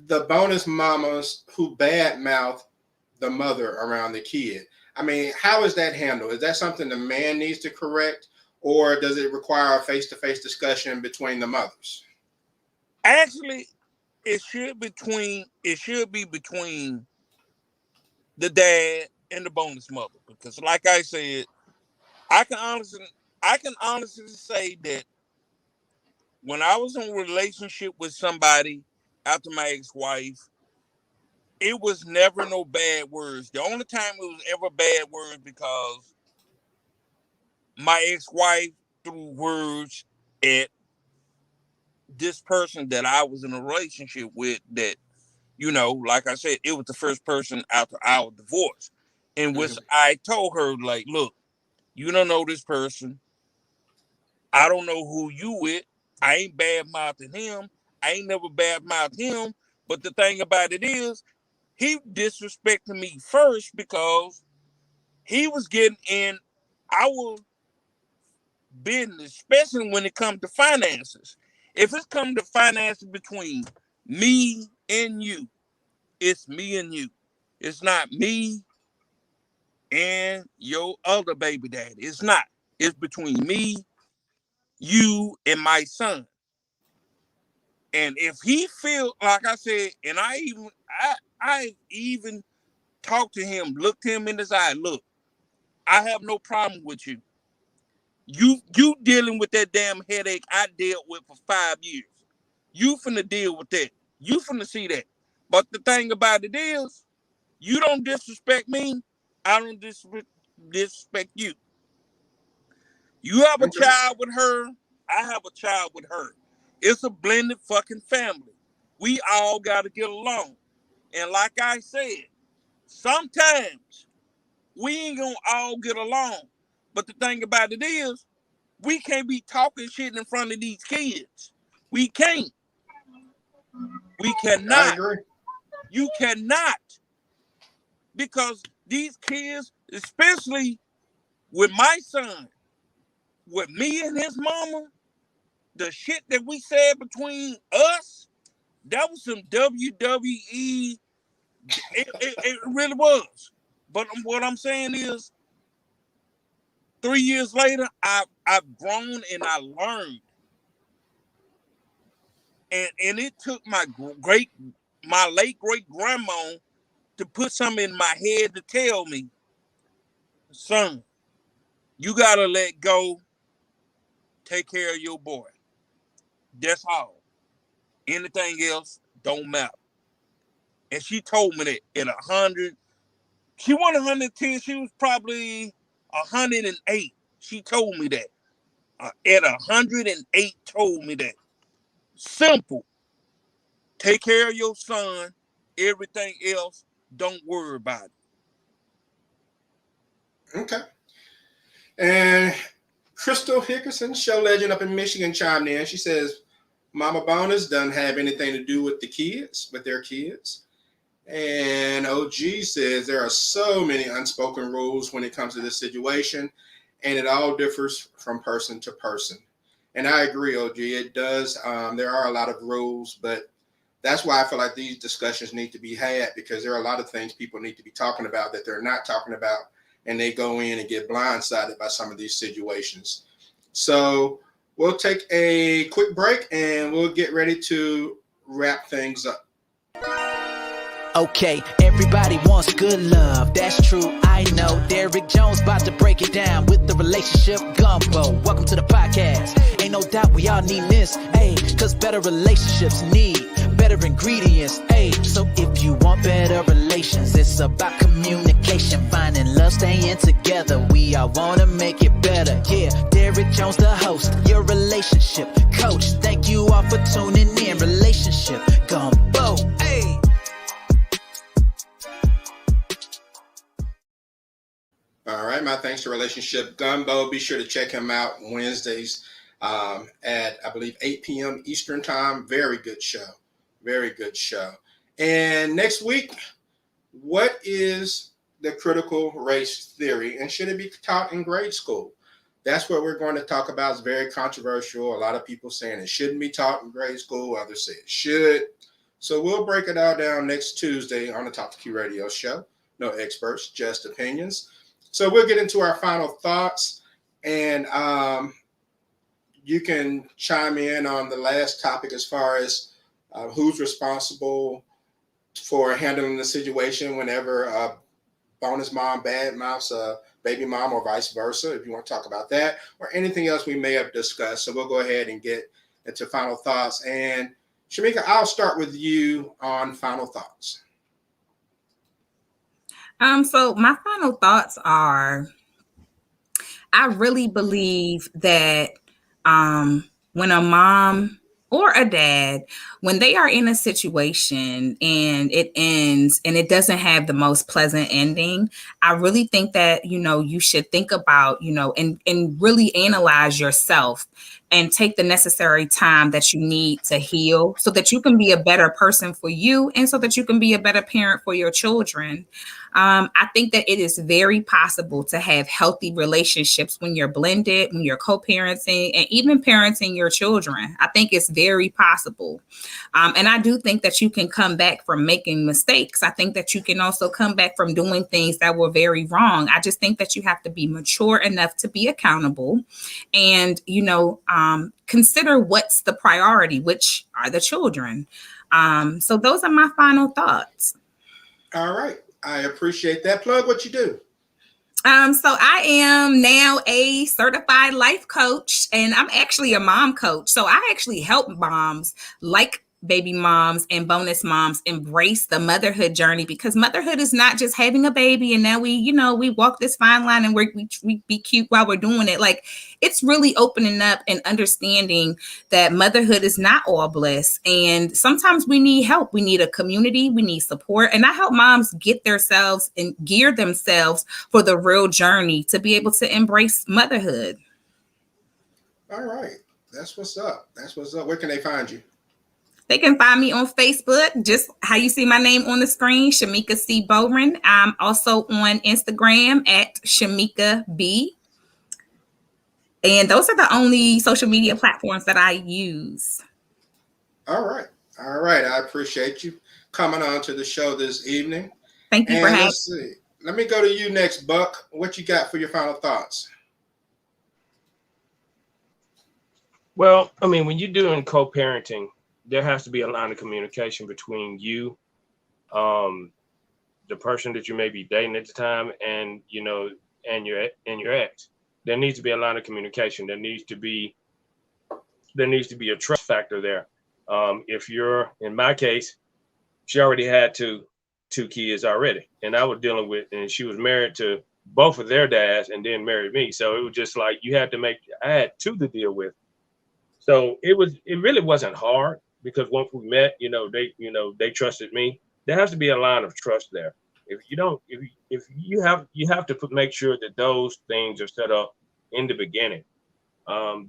the bonus mamas who badmouth the mother around the kid? I mean, how is that handled? Is that something the man needs to correct, or does it require a face-to-face discussion between the mothers? Actually, it should be between the dad and the bonus mother, because like I said, I can honestly I can honestly say that when I was in a relationship with somebody after my ex-wife, it was never no bad words. The only time it was ever bad words because my ex-wife threw words at this person that I was in a relationship with, that, like I said, it was the first person after our divorce, in which Mhm. I told her, like, look, you don't know this person. I don't know who you with. I ain't bad mouthing him. I ain't never bad mouthed him. But the thing about it is, he disrespected me first because he was getting in our business, especially when it comes to finances. If it's come to finances between me and you, it's me and you. It's not me and your other baby daddy. It's not. It's between me, you, and my son. And if he feel like I said, and I even talked to him, looked him in his eye, look, I have no problem with you. You dealing with that damn headache I dealt with for 5 years. You finna deal with that. You finna see that. But the thing about it is, you don't disrespect me, I don't disrespect you. You have a Okay. child with her, I have a child with her. It's a blended fucking family. We all gotta get along. And like I said, sometimes we ain't gonna all get along. But the thing about it is, we can't be talking shit in front of these kids. We can't. We I cannot. agree. You cannot. Because these kids, especially with my son, with me and his mama, the shit that we said between us, that was some WWE. It really was. But what I'm saying is, 3 years later, I've grown and I learned. And it took my late great grandma to put something in my head to tell me, son, you gotta let go, take care of your boy. That's all. Anything else don't matter. And she told me that at 100, she wasn't 110, she was probably 108. She told me that. At 108, told me that. Simple. Take care of your son. Everything else, don't worry about it. Okay. And Crystal Hickerson, show legend up in Michigan, chimed in. She says, Mama Bonus doesn't have anything to do with the kids, with their kids. And OG says there are so many unspoken rules when it comes to this situation, and it all differs from person to person. And I agree, OG. It does. There are a lot of rules, but that's why I feel like these discussions need to be had, because there are a lot of things people need to be talking about that they're not talking about, and they go in and get blindsided by some of these situations. So we'll take a quick break and we'll get ready to wrap things up. Okay, everybody wants good love, that's true, I know. Derrick Jones about to break it down with the relationship gumbo. Welcome to the podcast. Ain't no doubt we all need this, ayy, cause better relationships need better ingredients, ayy. So if you want better relations, it's about communication, finding love, staying together. We all wanna make it better, yeah. Derrick Jones, the host, your relationship coach. Thank you all for tuning in. Relationship gumbo, ayy. All right, my thanks to Relationship Gumbo. Be sure to check him out Wednesdays at, I believe, 8 p.m. Eastern Time. Very good show. Very good show. And next week, what is the critical race theory, and should it be taught in grade school? That's what we're going to talk about. It's very controversial. A lot of people saying it shouldn't be taught in grade school. Others say it should. So we'll break it all down next Tuesday on the Talk to Q Radio show. No experts, just opinions. So we'll get into our final thoughts, and you can chime in on the last topic as far as who's responsible for handling the situation whenever a bonus mom bad mouths a baby mom or vice versa, if you want to talk about that, or anything else we may have discussed. So we'll go ahead and get into final thoughts. And Shamika, I'll start with you on final thoughts. So my final thoughts are, I really believe that when a mom or a dad, when they are in a situation and it ends and it doesn't have the most pleasant ending, I really think that, you should think about, and really analyze yourself and take the necessary time that you need to heal so that you can be a better person for you and so that you can be a better parent for your children. I think that it is very possible to have healthy relationships when you're blended, when you're co-parenting, and even parenting your children. I think it's very possible. And I do think that you can come back from making mistakes. I think that you can also come back from doing things that were very wrong. I just think that you have to be mature enough to be accountable and, consider what's the priority, which are the children. So those are my final thoughts. All right. I appreciate that. Plug what you do. So I am now a certified life coach, and I'm actually a mom coach. So I actually help moms like baby moms and bonus moms embrace the motherhood journey, because motherhood is not just having a baby and now we walk this fine line and we be cute while we're doing it. Like, it's really opening up and understanding that motherhood is not all bliss, and sometimes we need help. We need a community, we need support, and I help moms get themselves and gear themselves for the real journey to be able to embrace motherhood. All right. That's what's up. That's what's up. Where can they find you? They can find me on Facebook, just how you see my name on the screen, Shamika C. Bowman. I'm also on Instagram at Shamika B. And those are the only social media platforms that I use. All right. All right. I appreciate you coming on to the show this evening. Thank you for And having let's see. Let me go to you next, Buck. What you got for your final thoughts? Well, I mean, when you're doing co-parenting, there has to be a line of communication between you, the person that you may be dating at the time, and your ex. There needs to be a line of communication. There needs to be a trust factor there. If you're, in my case, she already had two kids already, and I was dealing with, and she was married to both of their dads, and then married me. So it was just like I had two to deal with. So it really wasn't hard, because once we met, they trusted me. There has to be a line of trust there. If you don't, if you have to make sure that those things are set up in the beginning.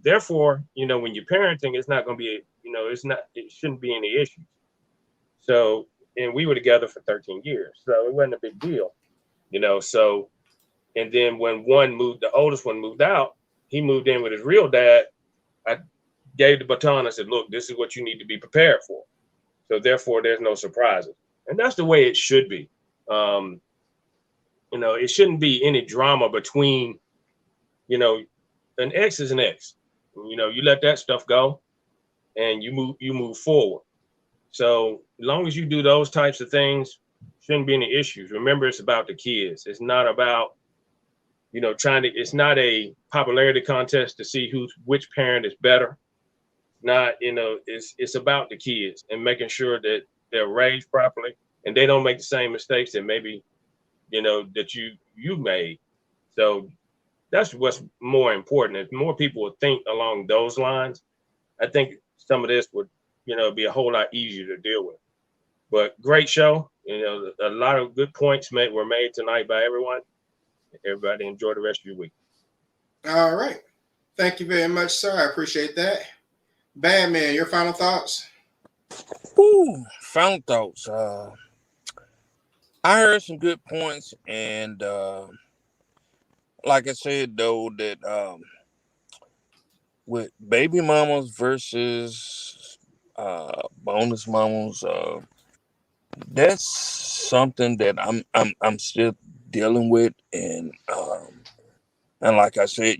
Therefore, when you're parenting, it's not going to be, it shouldn't be any issues. So, and we were together for 13 years, so it wasn't a big deal, so, and then when the oldest one moved out, he moved in with his real dad. I gave the baton. I said, look, this is what you need to be prepared for. So therefore, there's no surprises. And that's the way it should be. It shouldn't be any drama between, an ex is an ex. You let that stuff go and you move forward. So as long as you do those types of things, shouldn't be any issues. Remember, it's about the kids. It's not about, it's not a popularity contest to see which parent is better. Not, it's about the kids and making sure that they're raised properly and they don't make the same mistakes that maybe, that you made. So that's what's more important. If more people would think along those lines, I think some of this would, be a whole lot easier to deal with. But great show. A lot of good points were made tonight by everyone. Everybody enjoy the rest of your week. All right. Thank you very much, sir. I appreciate that. Badman, your final thoughts? Final thoughts. I heard some good points, and like I said, though, that with baby mamas versus bonus mamas, that's something that I'm still dealing with, and like I said,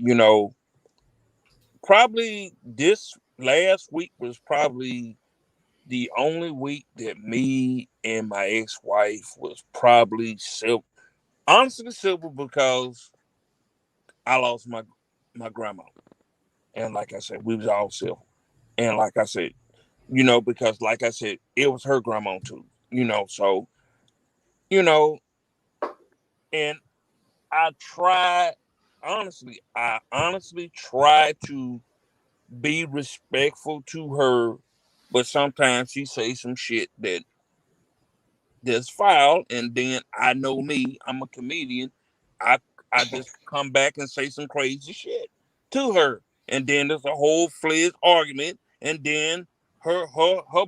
probably this last week was probably the only week that me and my ex-wife was probably civil. Honestly civil, because I lost my grandma. And like I said, we was all civil. And like I said, because like I said, it was her grandma too. So, and I honestly try to be respectful to her, but sometimes she say some shit that's foul, and then I know me, I'm a comedian. I I just come back and say some crazy shit to her, and then there's a whole fledged argument, and then her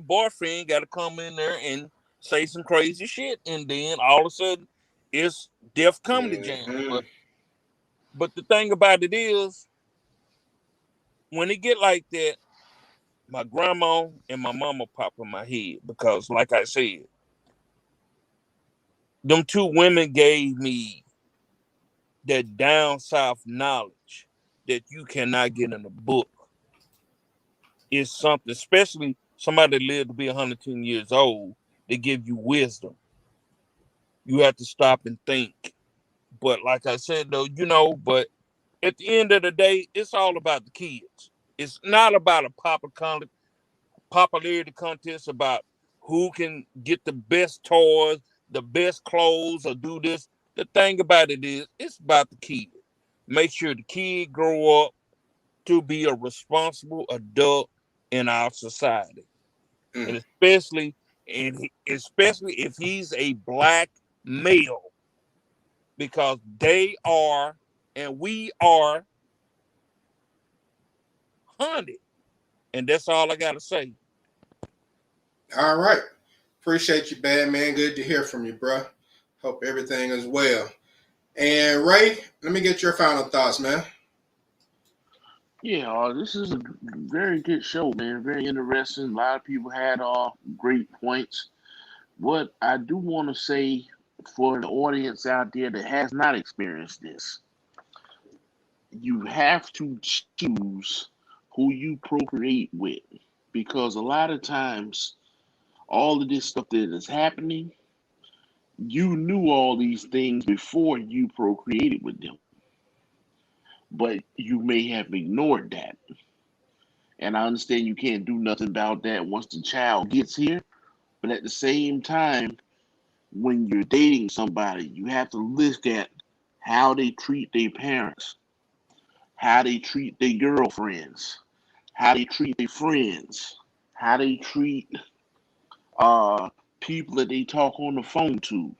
boyfriend got to come in there and say some crazy shit, and then all of a sudden it's Def Comedy Jam. But the thing about it is, when it get like that, my grandma and my mama pop in my head, because, like I said, them two women gave me that down south knowledge that you cannot get in a book. It's something, especially somebody that lived to be 110 years old, they give you wisdom. You have to stop and think. But like I said, though, but at the end of the day, it's all about the kids. It's not about a popularity contests about who can get the best toys, the best clothes, or do this. The thing about it is, it's about the kid. Make sure the kid grow up to be a responsible adult in our society, and Mm. especially if he's a black male, because they are and we are hunted. And that's all I gotta say. All right. Appreciate you, bad man. Good to hear from you, bro. Hope everything is well. And Ray, let me get your final thoughts, man. Yeah, this is a very good show, man. Very interesting. A lot of people had great points. What I do want to say for the audience out there that has not experienced this, you have to choose who you procreate with, because a lot of times all of this stuff that is happening, you knew all these things before you procreated with them, but you may have ignored that. And I understand you can't do nothing about that once the child gets here, but at the same time, when you're dating somebody, you have to look at how they treat their parents, how they treat their girlfriends, how they treat their friends, how they treat uh people that they talk on the phone to.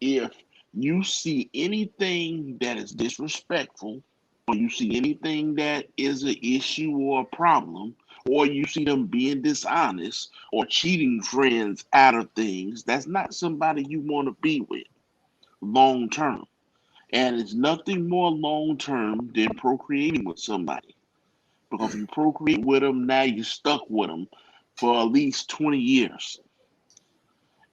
If you see anything that is disrespectful, or you see anything that is an issue or a problem, or you see them being dishonest or cheating friends out of things, that's not somebody you want to be with long term. And it's nothing more long term than procreating with somebody. Because if you procreate with them, now you're stuck with them for at least 20 years.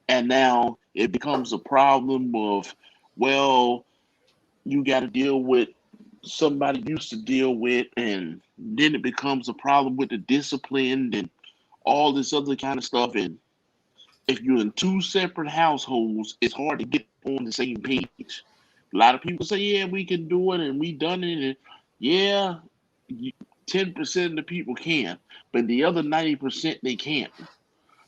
And now it becomes a problem of, well, you got to deal with somebody you used to deal with, and then it becomes a problem with the discipline and all this other kind of stuff. And if you're in two separate households, it's hard to get on the same page. A lot of people say, yeah, we can do it and we done it. And yeah, 10% of the people can, but the other 90% they can't,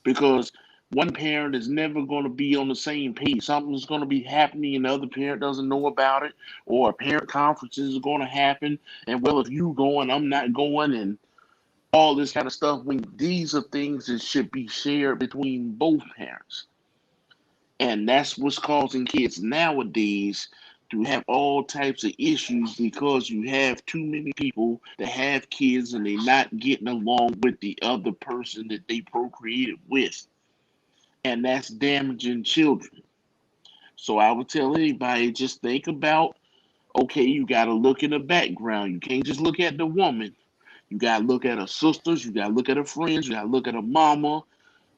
because one parent is never going to be on the same page. Something's going to be happening and the other parent doesn't know about it, or a parent conference is going to happen. And well, if you going, I'm not going, and all this kind of stuff, when these are things that should be shared between both parents. And that's what's causing kids nowadays to have all types of issues, because you have too many people that have kids and they're not getting along with the other person that they procreated with. And that's damaging children. So I would tell anybody, just think about, okay, you got to look in the background. You can't just look at the woman. You got to look at her sisters. You got to look at her friends. You got to look at her mama.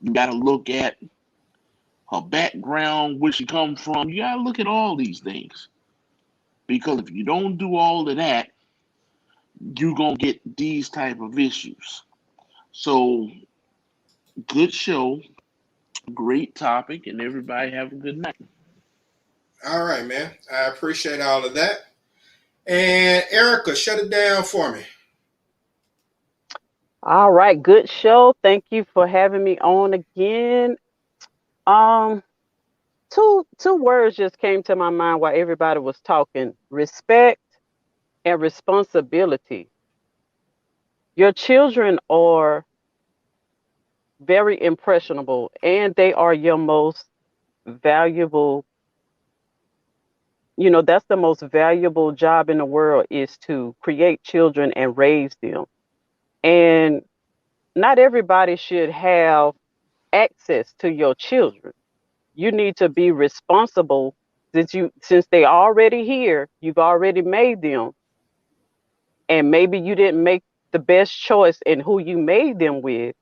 You got to look at her background, where she come from. You got to look at all these things. Because if you don't do all of that, you're going to get these type of issues. So, good show, great topic, and everybody have a good night. All right, man. I appreciate all of that. And Erica, shut it down for me. All right, good show. Thank you for having me on again. Um, two words just came to my mind while everybody was talking: respect and responsibility. Your children are very impressionable, and they are your most valuable. That's the most valuable job in the world, is to create children and raise them. And not everybody should have access to your children. You need to be responsible, since they already here, you've already made them, and maybe you didn't make the best choice in who you made them with.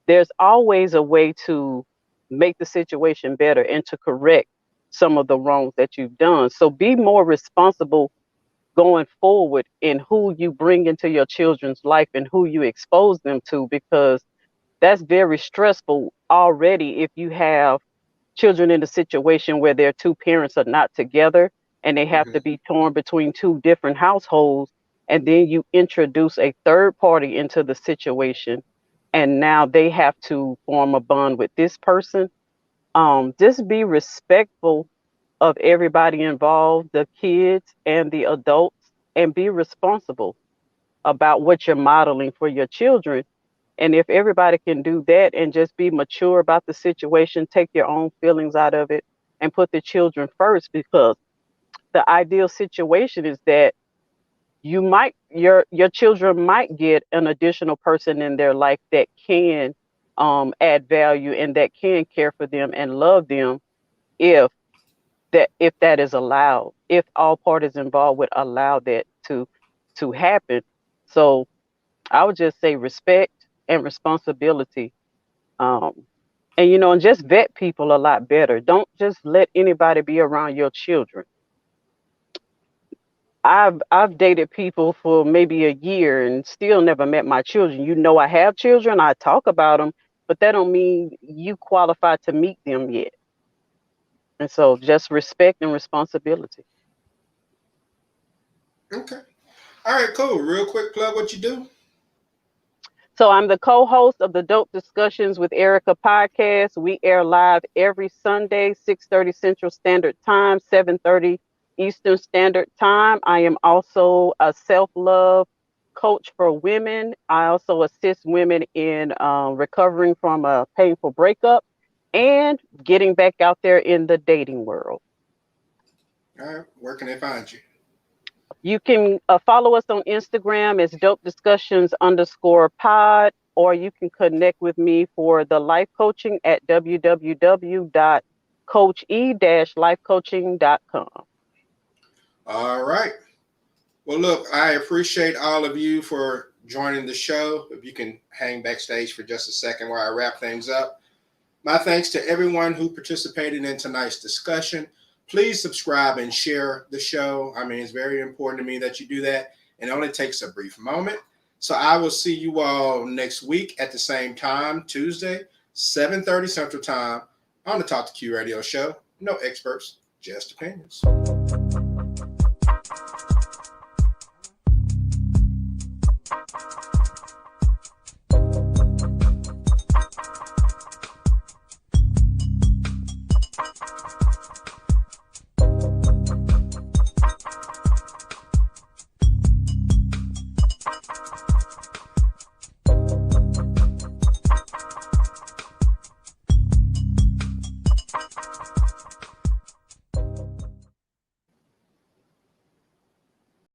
There's always a way to make the situation better and to correct some of the wrongs that you've done. So be more responsible going forward in who you bring into your children's life and who you expose them to, because that's very stressful already if you have children in a situation where their two parents are not together and they have Mm-hmm. to be torn between two different households, and then you introduce a third party into the situation. and now they have to form a bond with this person. Just be respectful of everybody involved, the kids and the adults, and be responsible about what you're modeling for your children. And if everybody can do that and just be mature about the situation, take your own feelings out of it and put the children first, because the ideal situation is that your children might get an additional person in their life that can add value and that can care for them and love them, if that is allowed, if all parties involved would allow that to happen. So I would just say respect and responsibility. um and just vet people a lot better. Don't just let anybody be around your children. I've dated people for maybe a year and still never met my children. I have children, I talk about them, but that don't mean you qualify to meet them yet. And so just respect and responsibility. Okay. All right, cool. Real quick plug what you do. So I'm the co-host of the Dope Discussions with Erica podcast. We air live every Sunday, 6:30 Central Standard Time, 7:30 Eastern Standard Time. I am also a self-love coach for women. I also assist women in recovering from a painful breakup and getting back out there in the dating world. All right. Where can they find you? You can follow us on Instagram as Dope Discussions _pod, or you can connect with me for the life coaching at www.coache-lifecoaching.com. All right. Well, look, I appreciate all of you for joining the show. If you can hang backstage for just a second while I wrap things up. My thanks to everyone who participated in tonight's discussion. Please subscribe and share the show. I mean, it's very important to me that you do that. And it only takes a brief moment. So I will see you all next week at the same time, Tuesday, 7:30 Central Time on the Talk to Q Radio show. No experts, just opinions.